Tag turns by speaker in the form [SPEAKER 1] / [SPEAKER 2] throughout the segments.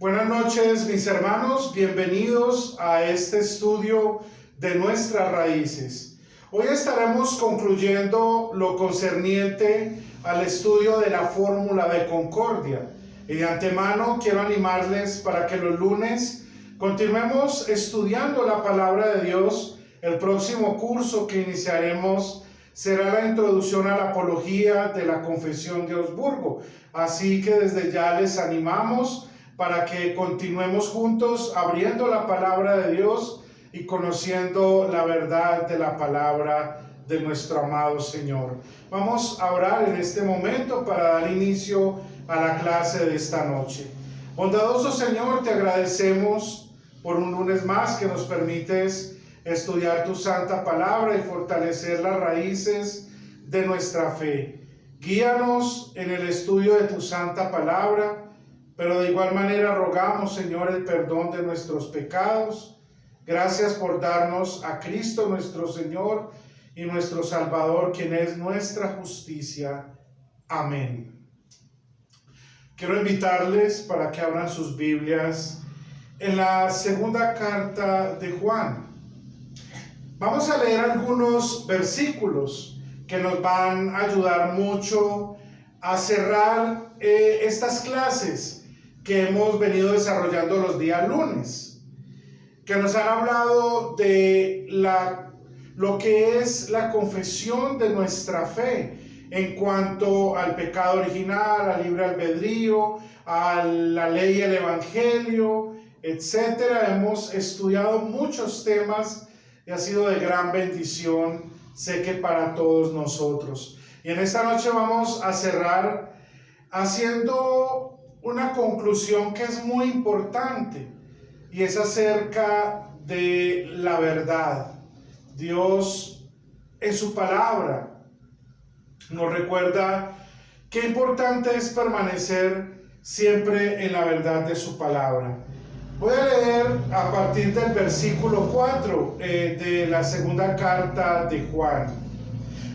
[SPEAKER 1] Buenas noches, mis hermanos, bienvenidos a este estudio de nuestras raíces. Hoy estaremos concluyendo lo concerniente al estudio de la fórmula de concordia. Y de antemano quiero animarles para que los lunes continuemos estudiando la palabra de Dios. El próximo curso que iniciaremos será la introducción a la apología de la Confesión de Augsburgo. Así que desde ya les animamos para que continuemos juntos abriendo la palabra de Dios y conociendo la verdad de la palabra de nuestro amado Señor. Vamos a orar en este momento para dar inicio a la clase de esta noche. Bondadoso Señor, te agradecemos por un lunes más que nos permites estudiar tu santa palabra y fortalecer las raíces de nuestra fe. Guíanos en el estudio de tu santa palabra, pero de igual manera rogamos, Señor, el perdón de nuestros pecados. Gracias por darnos a Cristo nuestro Señor y nuestro Salvador, quien es nuestra justicia. Amén. Quiero invitarles para que abran sus Biblias en la segunda carta de Juan. Vamos a leer algunos versículos que nos van a ayudar mucho a cerrar estas clases que hemos venido desarrollando los días lunes, que nos han hablado de lo que es la confesión de nuestra fe en cuanto al pecado original, al libre albedrío, a la ley y el evangelio, etcétera. Hemos estudiado muchos temas y ha sido de gran bendición, sé que para todos nosotros. Y en esta noche vamos a cerrar haciendo una conclusión que es muy importante, y es acerca de la verdad. Dios en su palabra nos recuerda qué importante es permanecer siempre en la verdad de su palabra. Voy a leer a partir del versículo 4 de la segunda carta de Juan.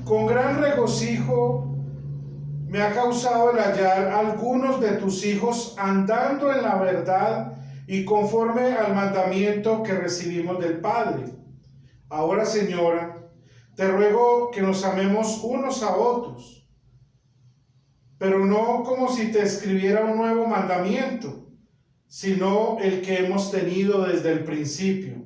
[SPEAKER 1] Con gran regocijo me ha causado el hallar algunos de tus hijos andando en la verdad y conforme al mandamiento que recibimos del Padre. Ahora, Señora, te ruego que nos amemos unos a otros, pero no como si te escribiera un nuevo mandamiento, sino el que hemos tenido desde el principio.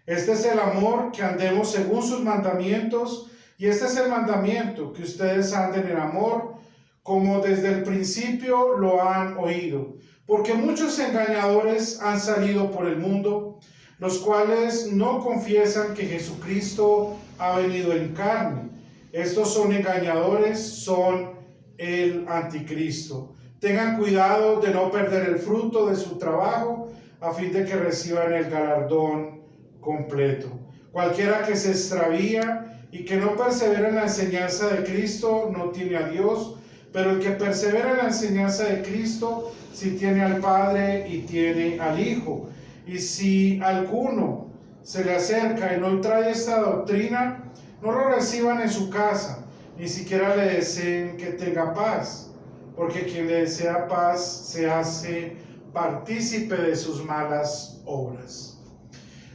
[SPEAKER 1] Este es el amor, que andemos según sus mandamientos, y este es el mandamiento, que ustedes anden en amor, como desde el principio lo han oído. Porque muchos engañadores han salido por el mundo, los cuales no confiesan que Jesucristo ha venido en carne. Estos son engañadores, son el anticristo. Tengan cuidado de no perder el fruto de su trabajo, a fin de que reciban el galardón completo. Cualquiera que se extravía y que no persevera en la enseñanza de Cristo no tiene a Dios, pero el que persevera en la enseñanza de Cristo sí tiene al Padre y tiene al Hijo. Y si alguno se le acerca y no trae esta doctrina, no lo reciban en su casa, ni siquiera le deseen que tenga paz, porque quien le desea paz se hace partícipe de sus malas obras.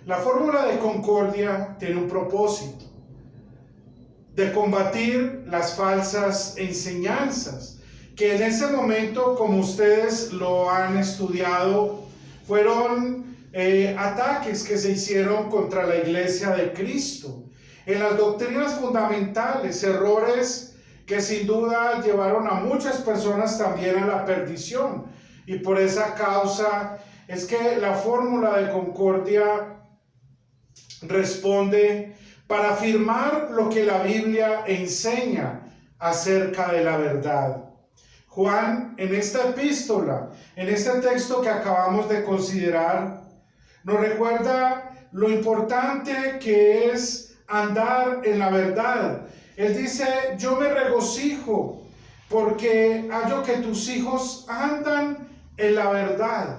[SPEAKER 1] La fórmula de concordia tiene un propósito: de combatir las falsas enseñanzas, que en ese momento, como ustedes lo han estudiado, fueron ataques que se hicieron contra la iglesia de Cristo, en las doctrinas fundamentales, errores que sin duda llevaron a muchas personas también a la perdición. Y por esa causa es que la fórmula de concordia responde para afirmar lo que la Biblia enseña acerca de la verdad. Juan, en esta epístola, en este texto que acabamos de considerar, nos recuerda lo importante que es andar en la verdad. Él dice: yo me regocijo porque hallo que tus hijos andan en la verdad.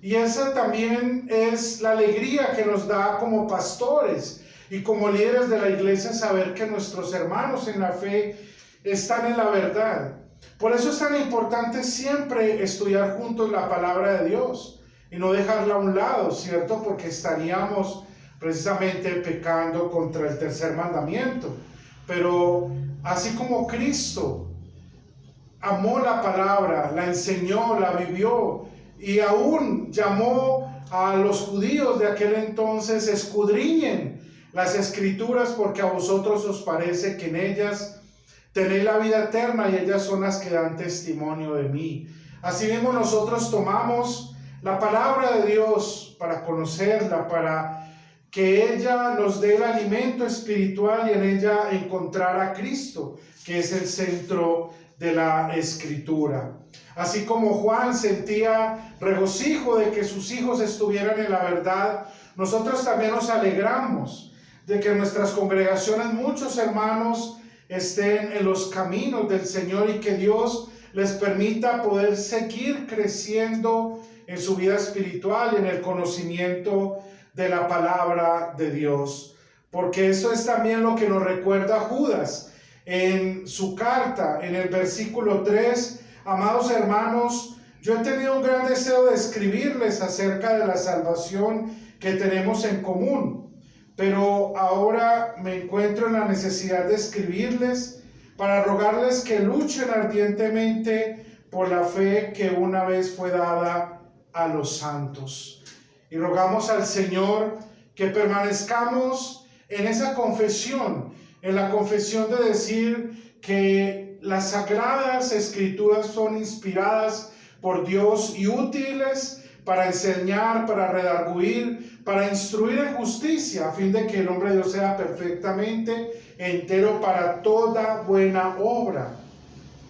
[SPEAKER 1] Y esa también es la alegría que nos da como pastores y como líderes de la iglesia, saber que nuestros hermanos en la fe están en la verdad. Por eso es tan importante siempre estudiar juntos la palabra de Dios y no dejarla a un lado, ¿cierto? Porque estaríamos precisamente pecando contra el tercer mandamiento. Pero así como Cristo amó la palabra, la enseñó, la vivió y aún llamó a los judíos de aquel entonces: escudriñen las escrituras porque a vosotros os parece que en ellas tenéis la vida eterna y ellas son las que dan testimonio de mí. Asimismo nosotros tomamos la palabra de Dios para conocerla, para que ella nos dé el alimento espiritual y en ella encontrar a Cristo, que es el centro de la Escritura. Así como Juan sentía regocijo de que sus hijos estuvieran en la verdad, nosotros también nos alegramos de que en nuestras congregaciones muchos hermanos estén en los caminos del Señor y que Dios les permita poder seguir creciendo en su vida espiritual y en el conocimiento de la palabra de Dios. Porque eso es también lo que nos recuerda Judas en su carta, en el versículo 3. Amados hermanos, yo he tenido un gran deseo de escribirles acerca de la salvación que tenemos en común, pero ahora me encuentro en la necesidad de escribirles para rogarles que luchen ardientemente por la fe que una vez fue dada a los santos. Y rogamos al Señor que permanezcamos en esa confesión, en la confesión de decir que las sagradas escrituras son inspiradas por Dios y útiles para enseñar, para redarguir, para instruir en justicia, a fin de que el hombre de Dios sea perfectamente entero para toda buena obra.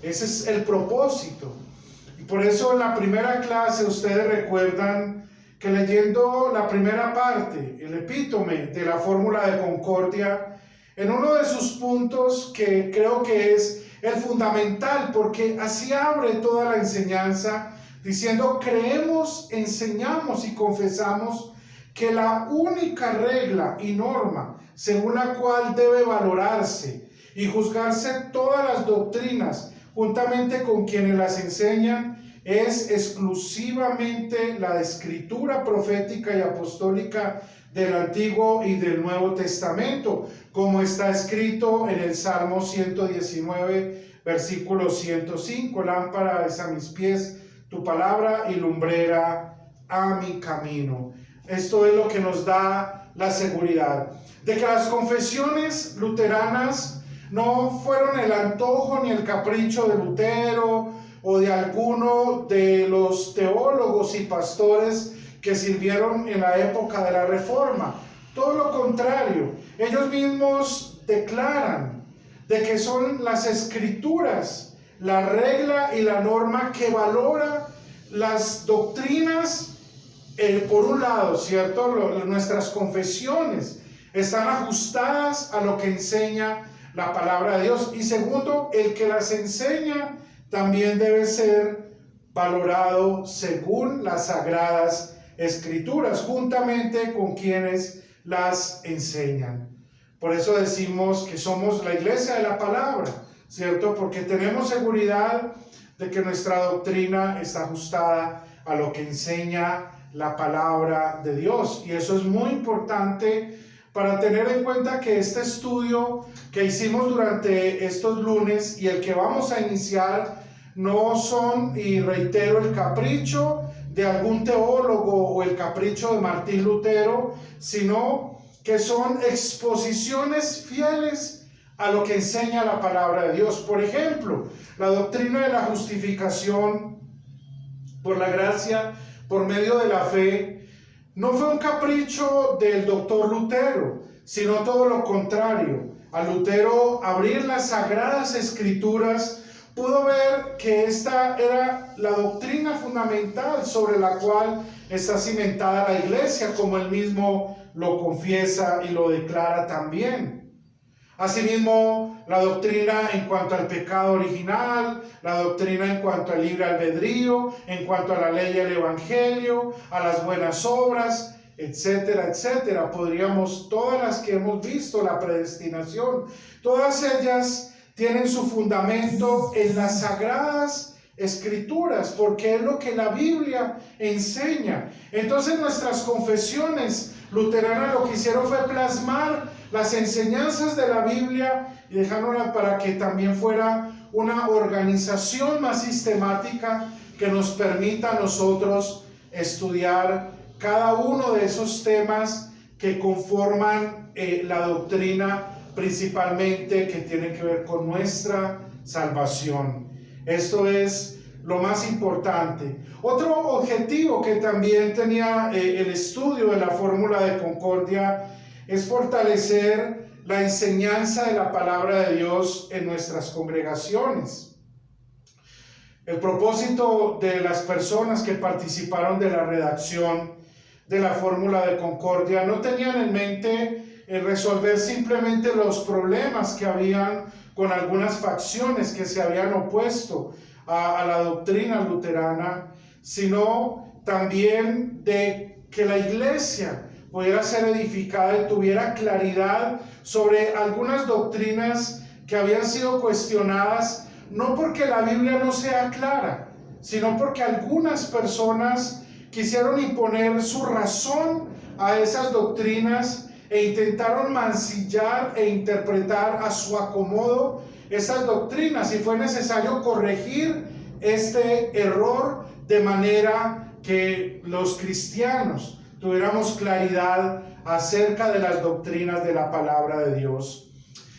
[SPEAKER 1] Ese es el propósito. Y por eso en la primera clase ustedes recuerdan que leyendo la primera parte, el epítome de la fórmula de concordia, en uno de sus puntos que creo que es el fundamental, porque así abre toda la enseñanza, diciendo: creemos, enseñamos y confesamos que la única regla y norma según la cual debe valorarse y juzgarse todas las doctrinas juntamente con quienes las enseñan es exclusivamente la escritura profética y apostólica del Antiguo y del Nuevo Testamento, como está escrito en el Salmo 119, versículo 105: lámpara es a mis pies tu palabra y lumbrera a mi camino. Esto es lo que nos da la seguridad de que las confesiones luteranas no fueron el antojo ni el capricho de Lutero o de alguno de los teólogos y pastores que sirvieron en la época de la Reforma. Todo lo contrario, ellos mismos declaran de que son las escrituras la regla y la norma que valora las doctrinas. Por un lado, ¿cierto? Nuestras confesiones están ajustadas a lo que enseña la palabra de Dios. Y segundo, el que las enseña también debe ser valorado según las sagradas escrituras, juntamente con quienes las enseñan. Por eso decimos que somos la iglesia de la palabra, ¿cierto? Porque tenemos seguridad de que nuestra doctrina está ajustada a lo que enseña la palabra de Dios. Y eso es muy importante para tener en cuenta que este estudio que hicimos durante estos lunes y el que vamos a iniciar no son, y reitero, el capricho de algún teólogo o el capricho de Martín Lutero, sino que son exposiciones fieles a lo que enseña la palabra de Dios. Por ejemplo, la doctrina de la justificación por la gracia, por medio de la fe, no fue un capricho del doctor Lutero, sino todo lo contrario. A Lutero abrir las sagradas escrituras, pudo ver que esta era la doctrina fundamental sobre la cual está cimentada la iglesia, como él mismo lo confiesa y lo declara también. Asimismo, la doctrina en cuanto al pecado original, la doctrina en cuanto al libre albedrío, en cuanto a la ley y el evangelio, a las buenas obras, etcétera, etcétera. Podríamos, todas las que hemos visto, la predestinación, todas ellas tienen su fundamento en las sagradas escrituras, porque es lo que la Biblia enseña. Entonces nuestras confesiones luteranas lo que hicieron fue plasmar las enseñanzas de la Biblia y dejándolas para que también fuera una organización más sistemática que nos permita a nosotros estudiar cada uno de esos temas que conforman la doctrina, principalmente que tiene que ver con nuestra salvación. Esto es lo más importante. Otro objetivo que también tenía el estudio de la fórmula de concordia es fortalecer la enseñanza de la palabra de Dios en nuestras congregaciones. El propósito de las personas que participaron de la redacción de la fórmula de concordia no tenían en mente resolver simplemente los problemas que habían con algunas facciones que se habían opuesto a la doctrina luterana, sino también de que la iglesia pudiera ser edificada y tuviera claridad sobre algunas doctrinas que habían sido cuestionadas, no porque la Biblia no sea clara, sino porque algunas personas quisieron imponer su razón a esas doctrinas e intentaron mancillar e interpretar a su acomodo esas doctrinas, y fue necesario corregir este error de manera que los cristianos tuviéramos claridad acerca de las doctrinas de la palabra de Dios.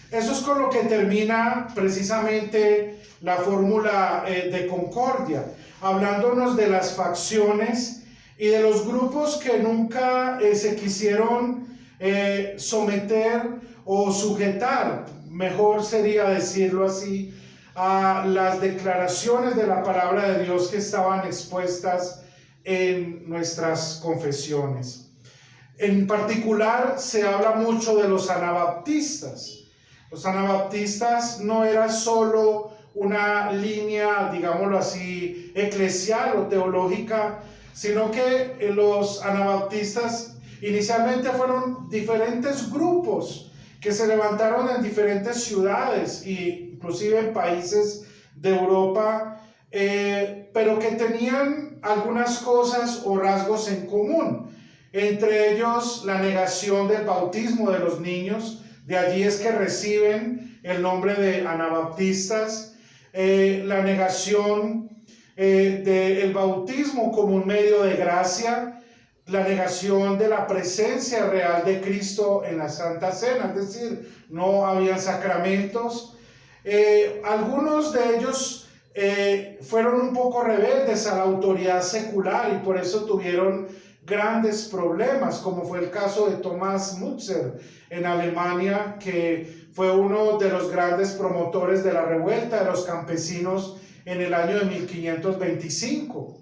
[SPEAKER 1] Eso es con lo que termina precisamente la fórmula de concordia, hablándonos de las facciones y de los grupos que nunca se quisieron someter o sujetar, mejor sería decirlo así, a las declaraciones de la palabra de Dios que estaban expuestas en nuestras confesiones. En particular se habla mucho de los anabaptistas. Los anabaptistas no era solo una línea, digámoslo así, eclesial o teológica, sino que los anabaptistas inicialmente fueron diferentes grupos que se levantaron en diferentes ciudades e inclusive en países de Europa, pero que tenían algunas cosas o rasgos en común. Entre ellos la negación del bautismo de los niños, de allí es que reciben el nombre de anabaptistas, la negación del bautismo como un medio de gracia, la negación de la presencia real de Cristo en la Santa Cena, es decir, no había sacramentos. Algunos de ellos fueron un poco rebeldes a la autoridad secular y por eso tuvieron grandes problemas, como fue el caso de Thomas Müntzer en Alemania, que fue uno de los grandes promotores de la revuelta de los campesinos en el año de 1525.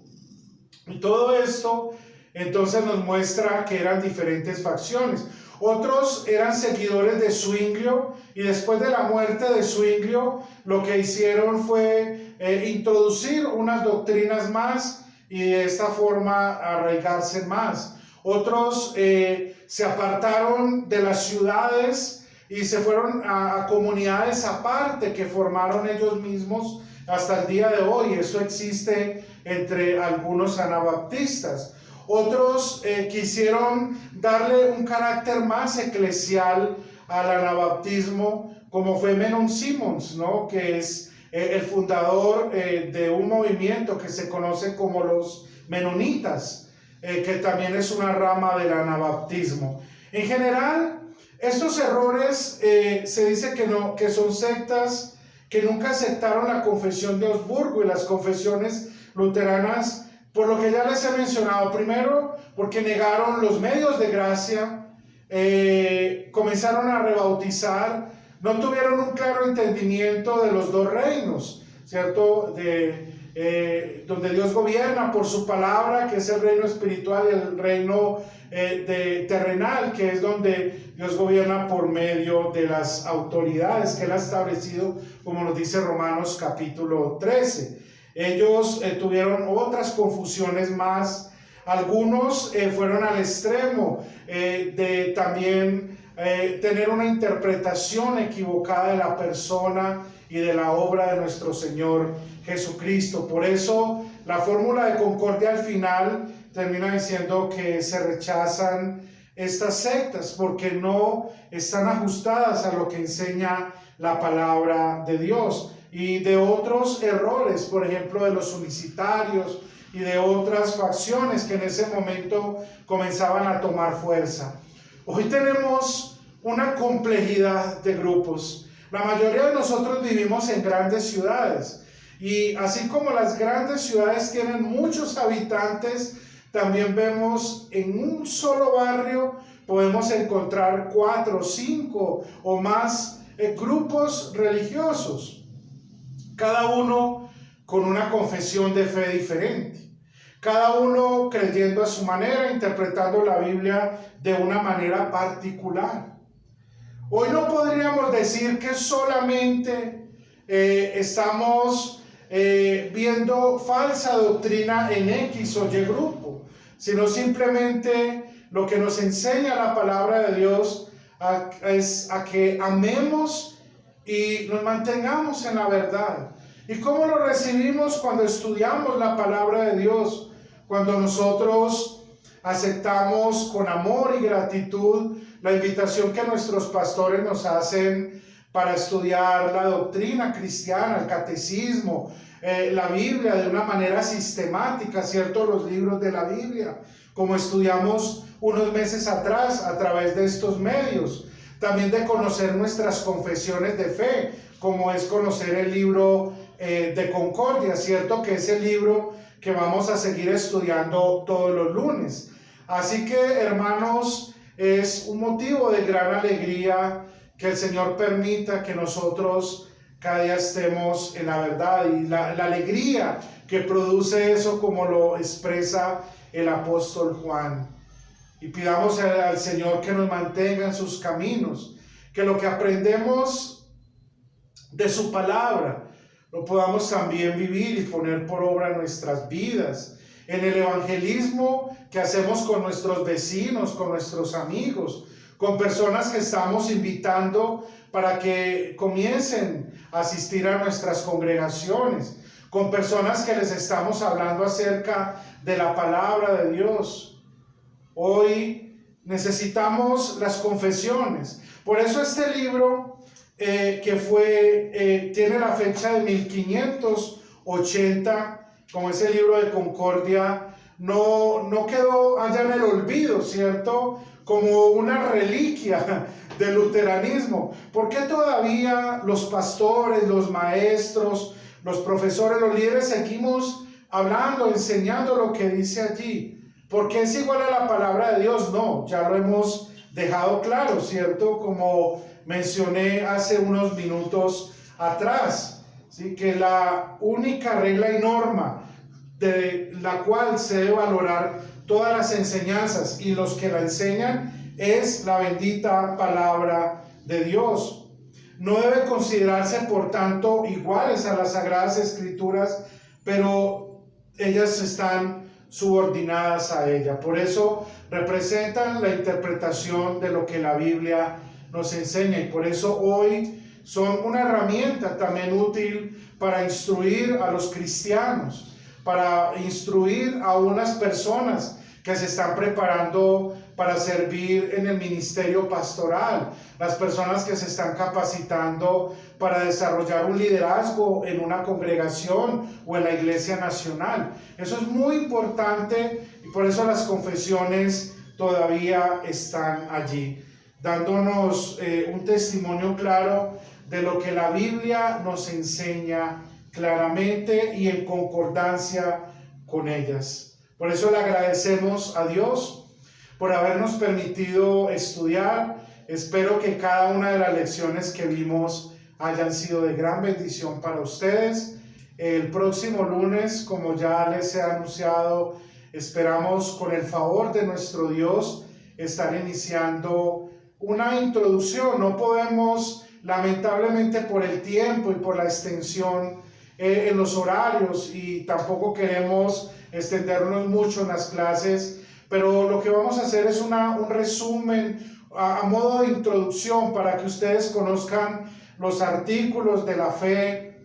[SPEAKER 1] Y todo esto entonces nos muestra que eran diferentes facciones. Otros eran seguidores de Zwinglio, y después de la muerte de Zwinglio lo que hicieron fue introducir unas doctrinas más y de esta forma arraigarse más. Otros se apartaron de las ciudades y se fueron a comunidades aparte que formaron ellos mismos hasta el día de hoy. Eso existe entre algunos anabaptistas. Otros quisieron darle un carácter más eclesial al anabaptismo, como fue Menon Simons, ¿no? Que es el fundador de un movimiento que se conoce como los menonitas, que también es una rama del anabaptismo. En general, estos errores se dice que son sectas que nunca aceptaron la confesión de Augsburgo y las confesiones luteranas, por lo que ya les he mencionado. Primero, porque negaron los medios de gracia, comenzaron a rebautizar, no tuvieron un claro entendimiento de los dos reinos, ¿cierto? Donde Dios gobierna por su palabra, que es el reino espiritual, y el reino terrenal, que es donde Dios gobierna por medio de las autoridades que Él ha establecido, como nos dice Romanos capítulo 13. Ellos tuvieron otras confusiones más. Algunos fueron al extremo de también tener una interpretación equivocada de la persona y de la obra de nuestro Señor Jesucristo. Por eso la fórmula de concordia al final termina diciendo que se rechazan estas sectas porque no están ajustadas a lo que enseña la palabra de Dios, y de otros errores, por ejemplo de los unicitarios y de otras facciones que en ese momento comenzaban a tomar fuerza. Hoy tenemos una complejidad de grupos. La mayoría de nosotros vivimos en grandes ciudades, y así como las grandes ciudades tienen muchos habitantes, también vemos en un solo barrio podemos encontrar 4, 5 o más grupos religiosos, cada uno con una confesión de fe diferente, cada uno creyendo a su manera, interpretando la Biblia de una manera particular. Hoy no podríamos decir que solamente estamos viendo falsa doctrina en X o Y grupo, sino simplemente lo que nos enseña la palabra de Dios es a que amemos y nos mantengamos en la verdad. ¿Y cómo lo recibimos? Cuando estudiamos la palabra de Dios, cuando nosotros aceptamos con amor y gratitud la invitación que nuestros pastores nos hacen para estudiar la doctrina cristiana, el catecismo, la Biblia de una manera sistemática, ¿cierto? Los libros de la Biblia, como estudiamos unos meses atrás a través de estos medios. También de conocer nuestras confesiones de fe, como es conocer el libro de Concordia, ¿cierto? Que es el libro que vamos a seguir estudiando todos los lunes. Así que, hermanos, es un motivo de gran alegría que el Señor permita que nosotros cada día estemos en la verdad, y la alegría que produce eso, como lo expresa el apóstol Juan. Y pidamos al Señor que nos mantenga en sus caminos, que lo que aprendemos de su palabra lo podamos también vivir y poner por obra en nuestras vidas, en el evangelismo que hacemos con nuestros vecinos, con nuestros amigos, con personas que estamos invitando para que comiencen a asistir a nuestras congregaciones, con personas que les estamos hablando acerca de la palabra de Dios. Hoy necesitamos las confesiones. Por eso este libro tiene la fecha de 1580, como ese libro de Concordia, no quedó allá en el olvido, ¿cierto? Como una reliquia del luteranismo. ¿Por qué todavía los pastores, los maestros, los profesores, los líderes seguimos hablando, enseñando lo que dice allí? ¿Porque es igual a la palabra de Dios? No, ya lo hemos dejado claro, ¿cierto? Como mencioné hace unos minutos atrás, ¿sí? Que la única regla y norma de la cual se debe valorar todas las enseñanzas y los que la enseñan es la bendita palabra de Dios. No debe considerarse, por tanto, iguales a las Sagradas Escrituras, pero ellas están subordinadas a ella. Por eso representan la interpretación de lo que la Biblia nos enseña, y por eso hoy son una herramienta también útil para instruir a los cristianos, para instruir a unas personas que se están preparando para servir en el ministerio pastoral, las personas que se están capacitando para desarrollar un liderazgo en una congregación o en la iglesia nacional. Eso es muy importante, y por eso las confesiones todavía están allí, dándonos un testimonio claro de lo que la Biblia nos enseña claramente y en concordancia con ellas. Por eso le agradecemos a Dios por habernos permitido estudiar. Espero que cada una de las lecciones que vimos hayan sido de gran bendición para ustedes. El próximo lunes, como ya les he anunciado, esperamos con el favor de nuestro Dios estar iniciando una introducción. No podemos, lamentablemente, por el tiempo y por la extensión en los horarios, y tampoco queremos extendernos mucho en las clases, pero lo que vamos a hacer es un resumen a modo de introducción para que ustedes conozcan los artículos de la fe,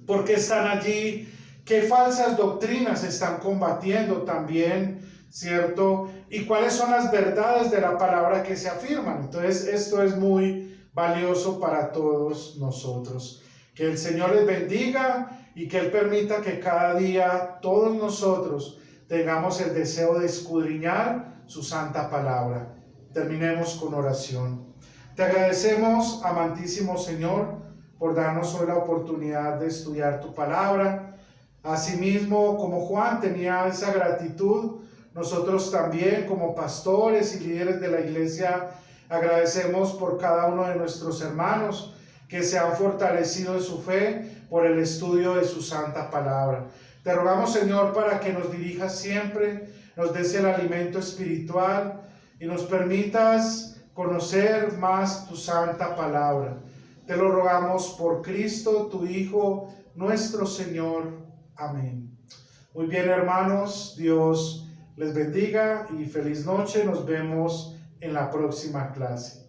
[SPEAKER 1] por qué están allí, qué falsas doctrinas están combatiendo también, ¿cierto? Y cuáles son las verdades de la palabra que se afirman. Entonces, esto es muy valioso para todos nosotros. Que el Señor les bendiga y que Él permita que cada día todos nosotros tengamos el deseo de escudriñar su santa palabra. Terminemos con oración. Te agradecemos, amantísimo Señor, por darnos hoy la oportunidad de estudiar tu palabra. Asimismo, como Juan tenía esa gratitud, nosotros también como pastores y líderes de la iglesia agradecemos por cada uno de nuestros hermanos que se han fortalecido en su fe por el estudio de su santa palabra. Te rogamos, Señor, para que nos dirijas siempre, nos des el alimento espiritual y nos permitas conocer más tu santa palabra. Te lo rogamos por Cristo, tu Hijo, nuestro Señor. Amén. Muy bien, hermanos, Dios les bendiga y feliz noche. Nos vemos en la próxima clase.